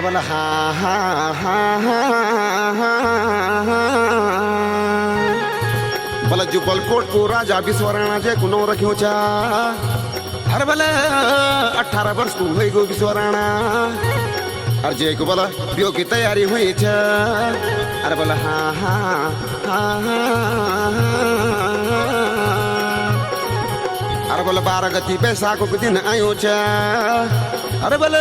बोला हा हा हा हा बोला जुबल कोट को राजा विश्वराणा जे कुनो रखियो चा हर बोला 18 वर्ष को हुई गो विश्वराणा और जे को बोला बियो की तैयारी हुई छा अरे बोला हा हा हा अरे बोला 12 गति बैसाख को दिन आयो छा अरे बोले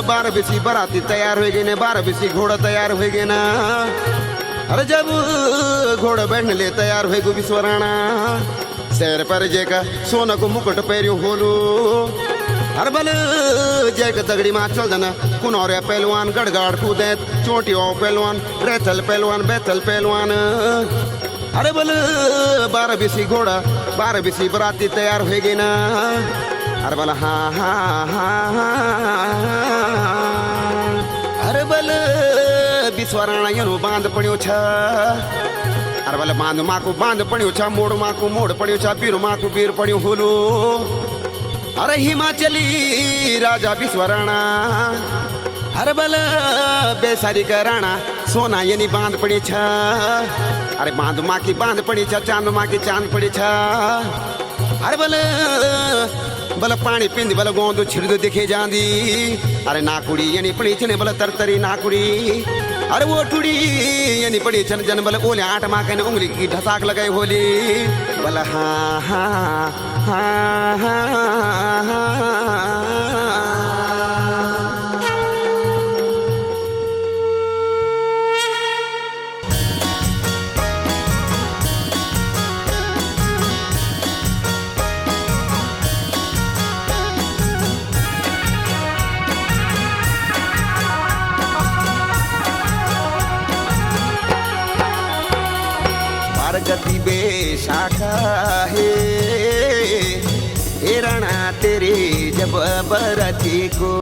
12 बिसी बराती तैयार हो गई ने 12 बिसी घोड़ा तैयार हो गए ना अरे जब घोड़ा बैठने ले तैयार हो गो विश्वराणा शहर पर जेका सोना को मुकुट पैरियो होलो अरे बोले जेका दगड़ी मां चल जाना कुनौरिया पहलवान गड़गाड़ कूदे चोटी पहलवान रेथल पहलवान बेथल पहलवान अरे बोले 12 बिसी घोड़ा 12 बिसी बराती तैयार हो गई ना अरे बोला हा हा हा अरे बोले विश्वराणा यनो बांध पड़ियो छा अरे बोले बांध माँ को बांध पड़ियो छा मोड़ माँ को मोड़ पड़ियो छा पीर माँ को पीर पड़ियो होलो अरे हिमाचली राजा विश्वराणा अरे बोले बेसारी का राणा सोना यनी बांध पड़ी छा अरे बांध माँ की बांध पड़ी छा चांद माँ की चांद पड़ी छा अरे बोले पानी पिंदी बोले गोंदो छिड़दो दिखे जांदी अरे नाकुड़ी यानी पड़ी चने बोले तरतरी नाकुड़ी अरे वो टुड़ी यानी पड़ी चन जन बोले ओले आठ माँ के उंगली की ढसाक लगाई होली बोले हाँ हाँ हाँ हाँ गति बेशाखा है हे राणा तेरे जब बरती को